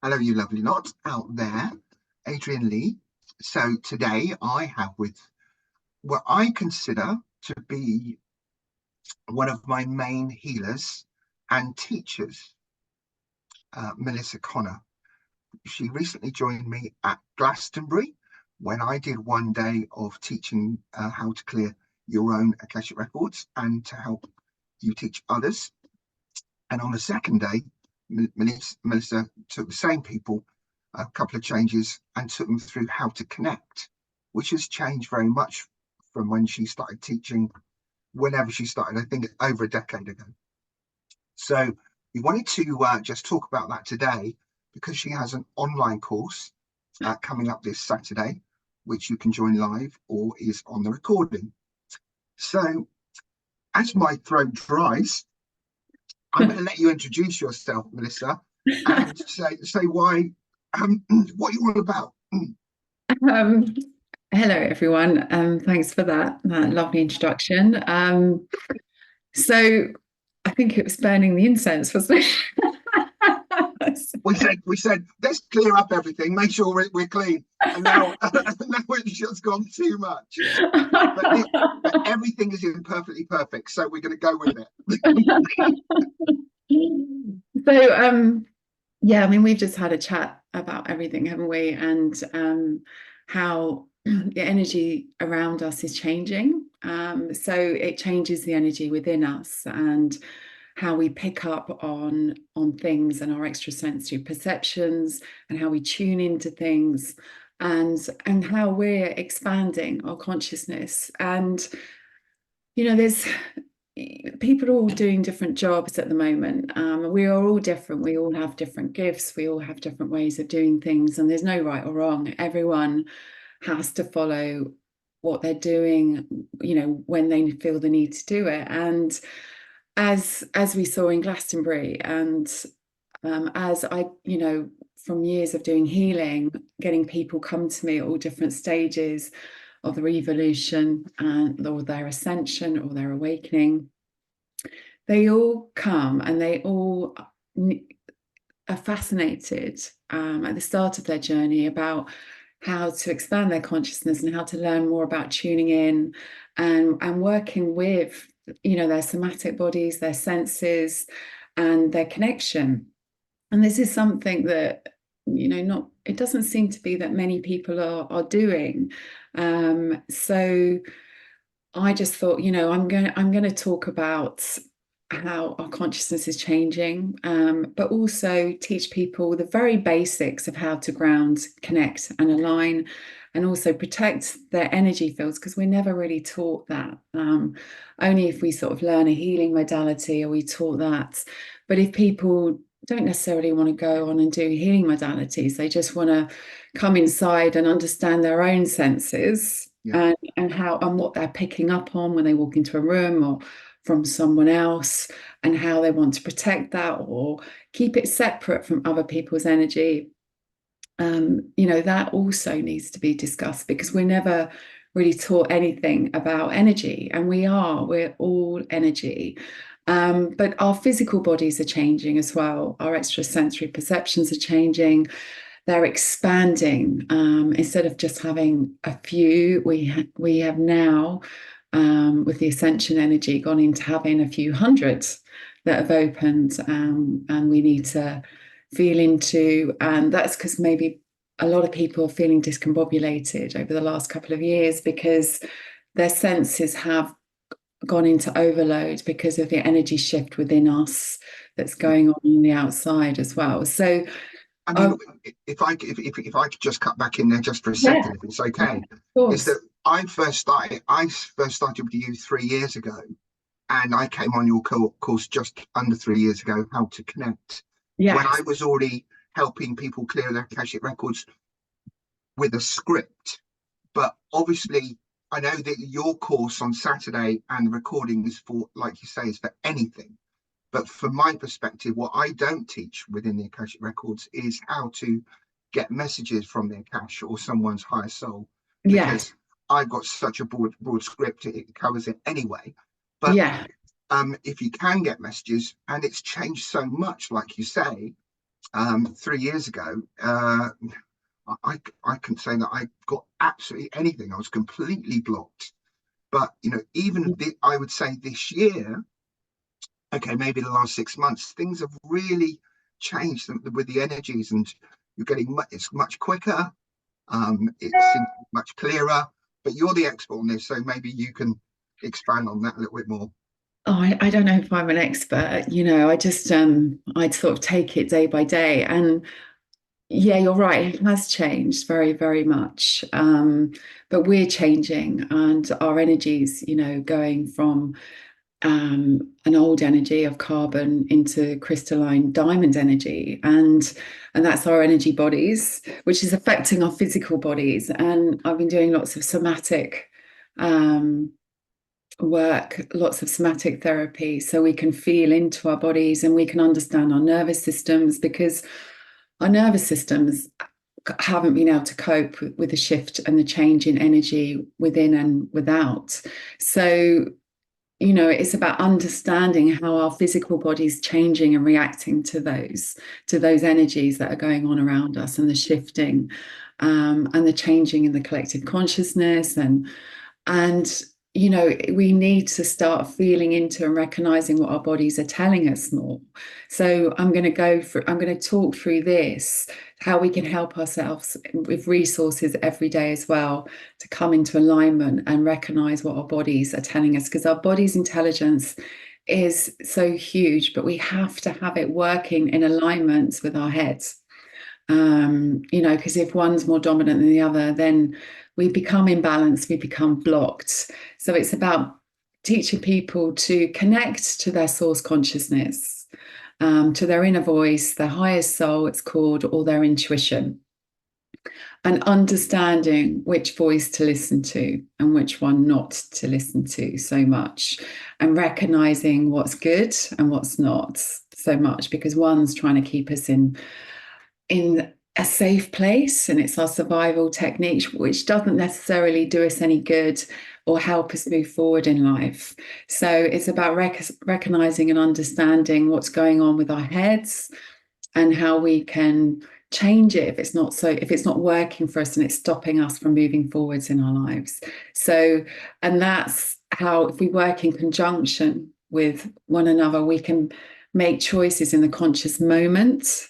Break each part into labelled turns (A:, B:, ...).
A: Hello, you lovely lot out there. Adrian Lee. So today I have with what I consider to be one of my main healers and teachers, Melissa Connor. She recently joined me at Glastonbury when I did one day of teaching how to clear your own Akashic records and to help you teach others. And on the second day, Melissa took the same people, a couple of changes, and took them through how to connect, which has changed very much from when she started teaching, whenever she started, I think over a decade ago. So we wanted to just talk about that today because she has an online course coming up this Saturday, which you can join live or is on the recording. So as my throat dries, I'm going to let you introduce yourself, Melissa, and say why, what you're all about.
B: Um, Hello, everyone. Thanks for that lovely introduction. So I think it was burning the incense, wasn't it?
A: We said let's clear up everything, make sure we're clean, and now it's just gone too much. But everything is imperfectly perfect, so we're going to go with it.
B: So, yeah, I mean, we've just had a chat about everything, haven't we? And how the energy around us is changing. So it changes the energy within us and how we pick up on things and our extrasensory perceptions and how we tune into things and how we're expanding our consciousness. And there's people are all doing different jobs at the moment. We are all different. We all have different gifts. We all have different ways of doing things, and there's no right or wrong. Everyone has to follow what they're doing, when they feel the need to do it. And as we saw in Glastonbury, and as I, from years of doing healing, getting people come to me at all different stages of their evolution or their ascension or their awakening, they all come and they all are fascinated at the start of their journey about how to expand their consciousness and how to learn more about tuning in and working with their somatic bodies, their senses, and their connection. And this is something that not it doesn't seem to be that many people are doing. So I just thought, I'm going to talk about how our consciousness is changing, but also teach people the very basics of how to ground, connect, and align, and also protect their energy fields, because we're never really taught that. Only if we sort of learn a healing modality are we taught that. But if people don't necessarily want to go on and do healing modalities, they just want to come inside and understand their own senses,
A: Yeah.
B: and how and what they're picking up on when they walk into a room or from someone else, and how they want to protect that or keep it separate from other people's energy. That also needs to be discussed, because we're never really taught anything about energy, and we're all energy. But our physical bodies are changing as well. Our extrasensory perceptions are changing. They're expanding. Instead of just having a few, we have now, with the ascension energy, gone into having a few hundreds that have opened, and we need to feel into. And that's because maybe a lot of people are feeling discombobulated over the last couple of years because their senses have gone into overload because of the energy shift within us that's going on the outside as well. So,
A: I mean,
B: um,
A: if I could just cut back in there just for a
B: yeah,
A: second, if it's
B: of
A: okay, is
B: course.
A: that I first started with you 3 years ago, and I came on your course just under 3 years ago, How to Connect, when I
B: Yes.
A: was already helping people clear their Akashic records with a script. But obviously, I know that your course on Saturday and the recording is for, like you say, is for anything. But from my perspective, what I don't teach within the Akashic records is how to get messages from the Akash or someone's higher soul,
B: Yes.
A: because I've got such a broad script, it covers it anyway. But
B: Yeah.
A: if you can get messages, and it's changed so much, like you say, 3 years ago, I can say that I got absolutely anything. I was completely blocked. But even I would say this year, okay, maybe the last 6 months, things have really changed with the energies, and you're getting it's much quicker. It seems much clearer. But you're the expert on this, so maybe you can expand on that a little bit more.
B: Oh, I don't know if I'm an expert, I just I'd sort of take it day by day. And yeah, you're right, it has changed very, very much. But we're changing, and our energies, going from an old energy of carbon into crystalline diamond energy, and that's our energy bodies, which is affecting our physical bodies. And I've been doing lots of somatic work, lots of somatic therapy, so we can feel into our bodies and we can understand our nervous systems, because our nervous systems haven't been able to cope with the shift and the change in energy within and without. So, it's about understanding how our physical body's changing and reacting to those energies that are going on around us, and the shifting, and the changing in the collective consciousness, and we need to start feeling into and recognizing what our bodies are telling us more. So I'm going to talk through this, how we can help ourselves with resources every day as well, to come into alignment and recognize what our bodies are telling us, because our body's intelligence is so huge, but we have to have it working in alignment with our heads. Because if one's more dominant than the other, then we become imbalanced, we become blocked. So it's about teaching people to connect to their source consciousness, to their inner voice, their highest soul, it's called, or their intuition, and understanding which voice to listen to and which one not to listen to so much, and recognizing what's good and what's not so much, because one's trying to keep us in a safe place, and it's our survival technique, which doesn't necessarily do us any good or help us move forward in life. So it's about recognizing and understanding what's going on with our heads, and how we can change it if it's not working for us and it's stopping us from moving forwards in our lives. So, and that's how, if we work in conjunction with one another, we can make choices in the conscious moment,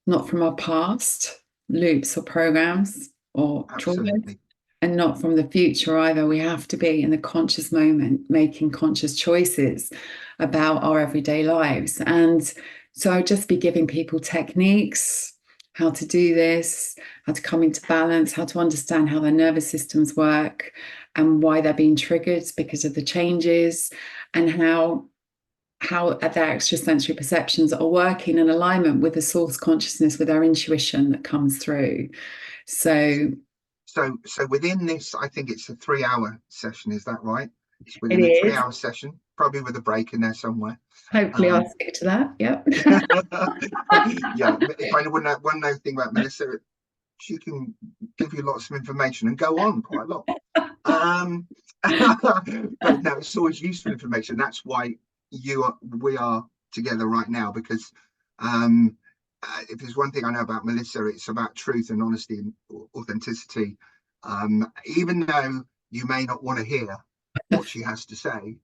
B: not from our past loops or programs or traumas, and not from the future either. We have to be in the conscious moment, making conscious choices about our everyday lives. And so I'll just be giving people techniques, how to do this, how to come into balance, how to understand how their nervous systems work and why they're being triggered because of the changes, and how their extrasensory perceptions are working in alignment with the source consciousness, with our intuition that comes through. So
A: within this, I think it's a 3-hour session, is that right? It's within
B: a
A: 3-hour session, probably with a break in there somewhere.
B: Hopefully I'll stick to that. Yep.
A: Yeah, if I one other thing about Melissa, she can give you lots of information and go on quite a lot. But no, it's always useful information. That's why we are together right now, because if there's one thing I know about Melissa, it's about truth and honesty and authenticity. Even though you may not want to hear what she has to say,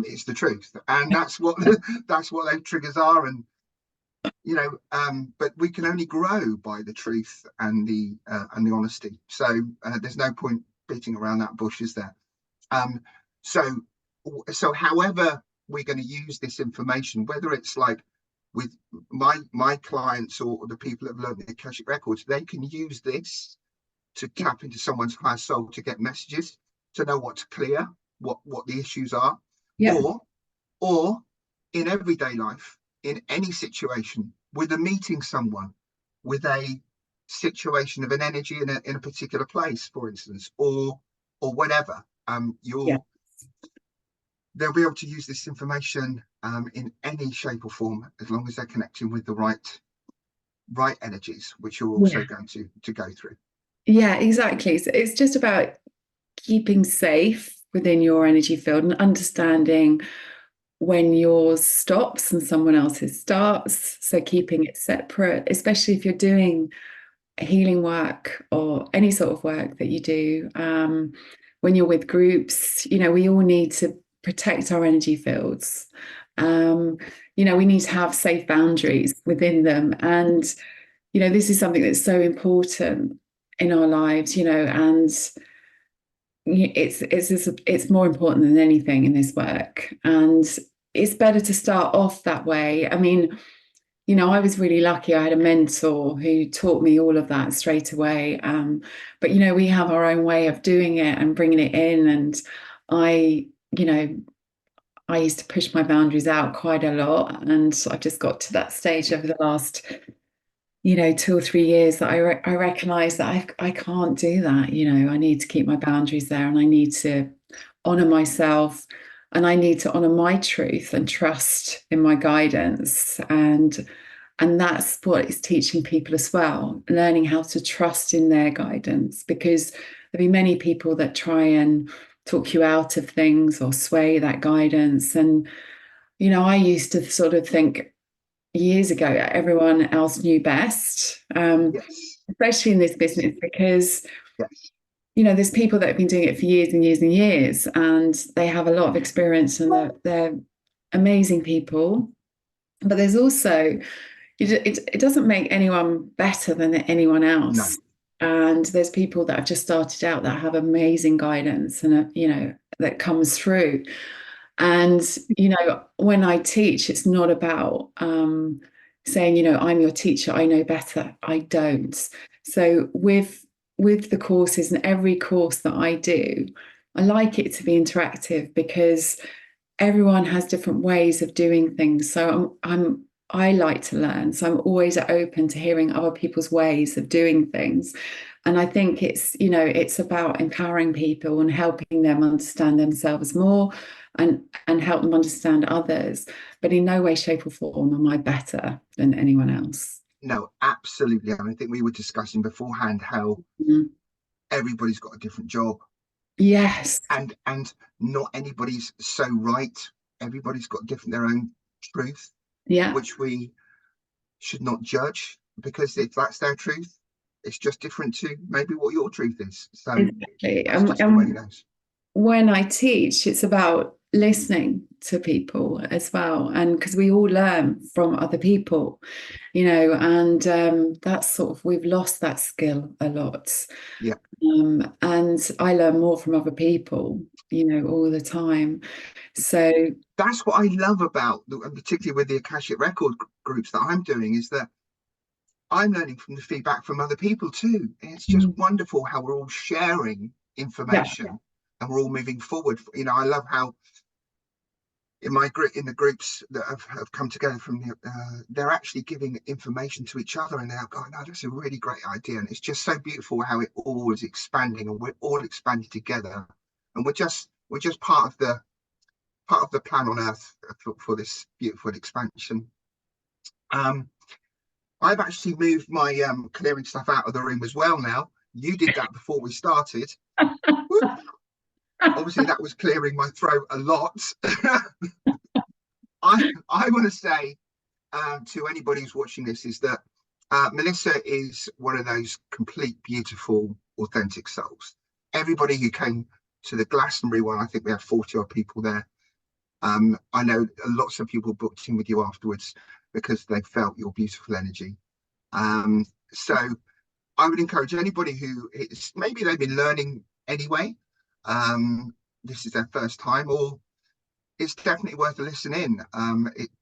A: it's the truth, and that's what those triggers are. And but we can only grow by the truth and the honesty. So there's no point beating around that bush, is there? So however we're going to use this information, whether it's like with my clients or the people that have learned the Akashic Records, they can use this to tap into someone's higher soul, to get messages, to know what's clear, what the issues are.
B: Yeah.
A: Or in everyday life, in any situation, with meeting someone, with a situation of an energy in a particular place, for instance, or whatever, they'll be able to use this information in any shape or form, as long as they're connecting with the right energies, which you're also going to go through.
B: Yeah, exactly. So it's just about keeping safe within your energy field and understanding when yours stops and someone else's starts. So keeping it separate, especially if you're doing healing work or any sort of work that you do, when you're with groups, we all need to protect our energy fields. We need to have safe boundaries within them. And, this is something that's so important in our lives, and it's more important than anything in this work. And it's better to start off that way. I mean, I was really lucky. I had a mentor who taught me all of that straight away. But we have our own way of doing it and bringing it in. And I, I used to push my boundaries out quite a lot, and I've just got to that stage over the last 2 or 3 years that I recognize that I can't do that. I need to keep my boundaries there, and I need to honor myself, and I need to honor my truth and trust in my guidance. And that's what it's teaching people as well, learning how to trust in their guidance, because there'll be many people that try and talk you out of things or sway that guidance. And I used to sort of think years ago everyone else knew best,
A: Yes.
B: especially in this business, because
A: Yes.
B: there's people that have been doing it for years and years and years, and they have a lot of experience, and they're amazing people. But there's also, it doesn't make anyone better than anyone else.
A: No.
B: And there's people that have just started out that have amazing guidance and that comes through. And when I teach, it's not about saying, I'm your teacher, I know better. I don't. So with the courses, and every course that I do, I like it to be interactive, because everyone has different ways of doing things. So I like to learn. So I'm always open to hearing other people's ways of doing things. And I think it's about empowering people and helping them understand themselves more, and help them understand others. But in no way, shape, or form am I better than anyone else.
A: No, absolutely. I think we were discussing beforehand how everybody's got a different job.
B: Yes.
A: And not anybody's so right. Everybody's got their own truth.
B: Yeah.
A: Which we should not judge, because if that's their truth, it's just different to maybe what your truth is. So
B: exactly.
A: that's just the way it goes.
B: When I teach, it's about listening to people as well, and because we all learn from other people, and that's sort of, we've lost that skill a lot.
A: Yeah.
B: And I learn more from other people, all the time. So
A: that's what I love about, and particularly with the Akashic Record groups that I'm doing, is that I'm learning from the feedback from other people too. It's just wonderful how we're all sharing information, and we're all moving forward. I love how in the groups that have come together from they're actually giving information to each other, and they're going, "No, that's a really great idea." And it's just so beautiful how it all is expanding, and we're all expanding together, and we're just part of the plan on Earth for this beautiful expansion. I've actually moved my clearing stuff out of the room as well now. You did that before we started. Obviously, that was clearing my throat a lot. I want to say to anybody who's watching this is that Melissa is one of those complete, beautiful, authentic souls. Everybody who came to the Glastonbury one, I think we had 40 odd people there. I know lots of people booked in with you afterwards because they felt your beautiful energy. So I would encourage anybody who maybe they've been learning anyway, this is their first time, or it's definitely worth a listen in.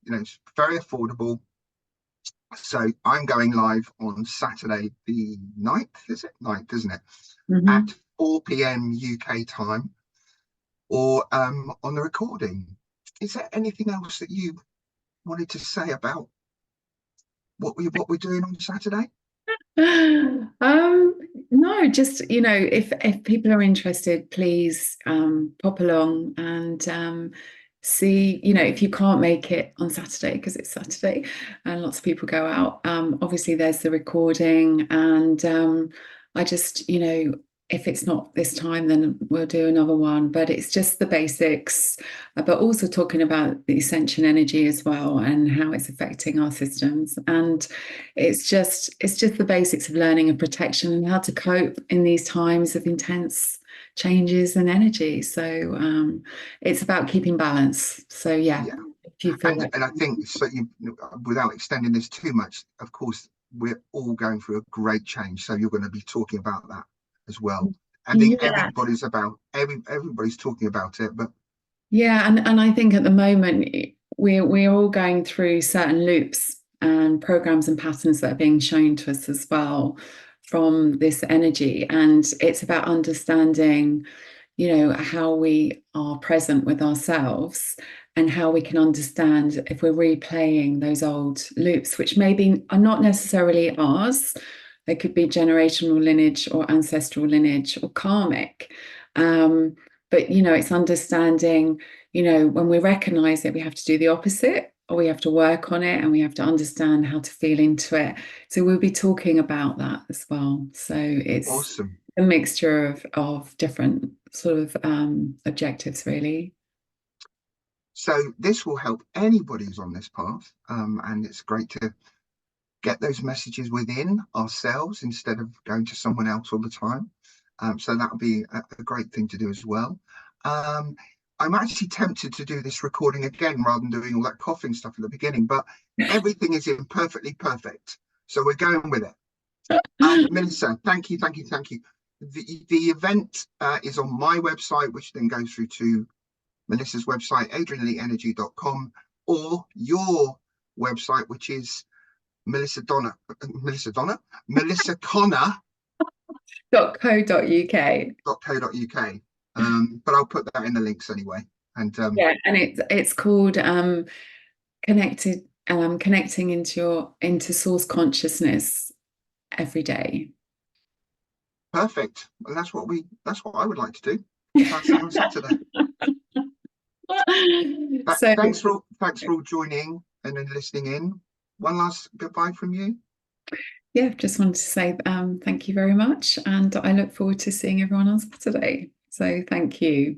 A: It's very affordable. So I'm going live on Saturday the 9th, is it? 9th, isn't it? At 4 p.m. UK time, or on the recording. Is there anything else that you wanted to say about what we're doing on Saturday?
B: No, just if people are interested, please pop along and see. If you can't make it on Saturday, because it's Saturday and lots of people go out, obviously there's the recording. And I just if it's not this time, then we'll do another one. But it's just the basics, but also talking about the ascension energy as well and how it's affecting our systems. And it's just the basics of learning and protection and how to cope in these times of intense changes and energy. So it's about keeping balance. So yeah,
A: Yeah.
B: if you feel like
A: And I think, so you, without extending this too much, of course, we're all going through a great change. So you're going to be talking about that as well. I think
B: yeah.
A: everybody's talking about it, but
B: Yeah, and I think at the moment we're all going through certain loops and programs and patterns that are being shown to us as well from this energy. And it's about understanding, how we are present with ourselves and how we can understand if we're replaying those old loops, which maybe are not necessarily ours. They could be generational lineage or ancestral lineage or karmic. Um, but it's understanding, when we recognize it, we have to do the opposite, or we have to work on it and we have to understand how to feel into it. So we'll be talking about that as well. So it's
A: awesome.
B: a mixture of different sort of objectives, really.
A: So this will help anybody who's on this path. And it's great to get those messages within ourselves instead of going to someone else all the time. So that'll be a great thing to do as well. Um, I'm actually tempted to do this recording again rather than doing all that coughing stuff at the beginning, but everything is imperfectly perfect. So we're going with it. Melissa, thank you, thank you, thank you. The event is on my website, which then goes through to Melissa's website, adrianleeenergy.com, or your website, which is Melissa Connor.
B: .co.uk.
A: .co.uk. But I'll put that in the links anyway. And
B: Yeah, and it's called connecting into source consciousness every day.
A: perfect. And that's what I would like to do. That's on Saturday.
B: So
A: Thanks for all joining and then listening in. One last goodbye from you.
B: yeah, just wanted to say thank you very much, and I look forward to seeing everyone on Saturday. So thank you.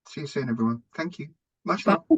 A: See you soon, everyone. Thank you. Much love.
B: Bye.